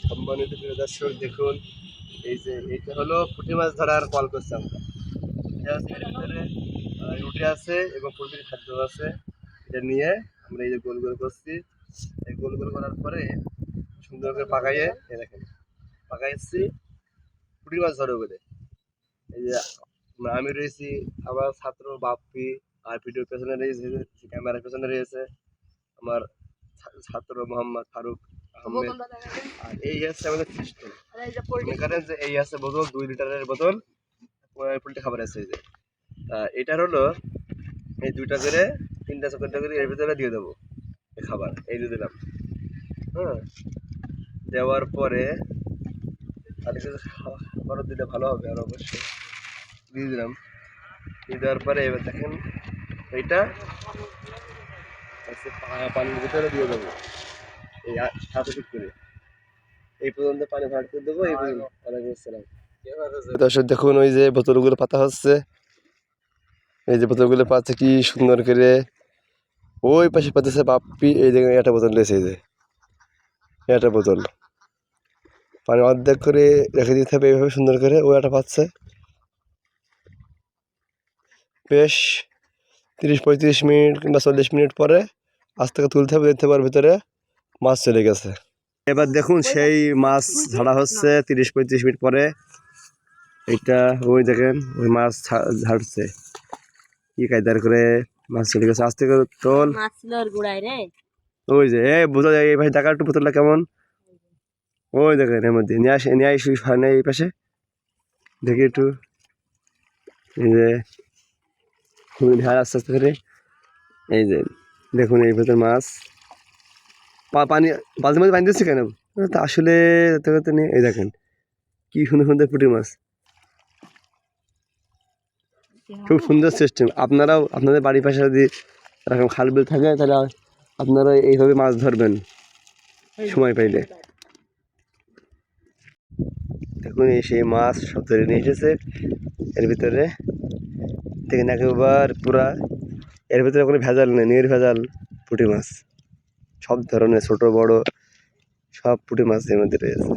সম্মানিত প্রিয় দর্শক, দেখুন এই যে এইটা হলো পুঁটি মাছ ধরার কল করছি আমরা। এটা হচ্ছে এর ভিতরে রুটি আছে এবং প্রোটিন খাদ্য আছে। এটা নিয়ে আমরা এই যে গোল গোল করছি। এই গোল গোল করার পরে সুন্দর করে পাকাইয়ে দেখেন পাকাইছি পুঁটি মাছ ধরো বলে। এই যে আমি রয়েছি, আমার ছাত্র বাপ্পি, আর ভিডিওর পেছনে রয়েছে, ক্যামেরার পেছনে রয়েছে আমার ছাত্র মোহাম্মদ ফারুক আহমেদ। আর এই হচ্ছে আমাদের সিস্টেম। এখানে যে এই আছে বোতল, 2 লিটারের বোতল পোল্ট্রি খাবার আছে। এই যে এটার হলো এই 2টা করে 3টা 4টা করে এর ভিতরে দিয়ে দেবো এই খাবার। এই দিয়ে দিলাম, হ্যাঁ। দেওয়ার পরে আর কিছু খাবারও দিলে ভালো হবে, আর অবশ্যই দিয়ে দিলাম। দিয়ে দেওয়ার পরে এবার দেখেন এইটা পানির ভিতরে দিয়ে দেবো এই হাতে ঠিক করে। এই পর্যন্ত পানি ভাগ করে দেবো। এই পর্যন্ত। ওয়ালাইকুম আসসালাম। দর্শক দেখুন, ওই যে বোতলগুলো পাতা হচ্ছে, এই যে বোতলগুলো পাচ্ছে কি সুন্দর করে। ওই পাশে পাচ্ছে বাপ্পি, এই জায়গায় একটা বোতল রয়েছে, এই যে একটা বোতল পানি অর্ধেক করে রেখে দিতে হবে এইভাবে সুন্দর করে। ও একটা পাচ্ছে বেশ 30-35 মিনিট কিংবা 40 মিনিট পরে আজ থেকে তুলতে হবে, দেখতে পাওয়ার ভিতরে মাছ চলে গেছে। এবার দেখুন সেই মাছ ঝাড়া হচ্ছে 30-35 মিনিট পরে। এইটা ওই দেখেন ওই মাছ ঝাড়ছে কি কায়দার করে, মাছ চলে গেছে। আজ থেকে তোল ওই যে এই বোতল, এই পাশে দেখা একটু বোতলটা কেমন। ওই দেখেন এর মধ্যে নিয়ে আসি এই পাশে দেখি একটু। এই যে ঢাল আস্তে আস্তে করে, এই যে দেখুন এই ভেতর মাছ। পানি বালতির মধ্যে পানি দিচ্ছি কেন, তা আসলে নেই। এই দেখেন কি সুন্দর সুন্দর পুঁটি মাছ, খুব সুন্দর সিস্টেম। আপনারাও আপনাদের বাড়ির পাশে যদি এরকম খাল বিল থাকে তাহলে আপনারা এইভাবে মাছ ধরবেন সময় পাইলে। দেখুন এই সেই মাছ সব ধরে নিয়ে এসেছে এর ভিতরে। দেখেন একেবারে পুরা, এর ভিতরে কোনো ভেজাল নেই, নির্ভেজাল পুঁটি মাছ। সব ধরনের ছোট বড় সব পুঁটি মাছ এর মধ্যে রয়েছে।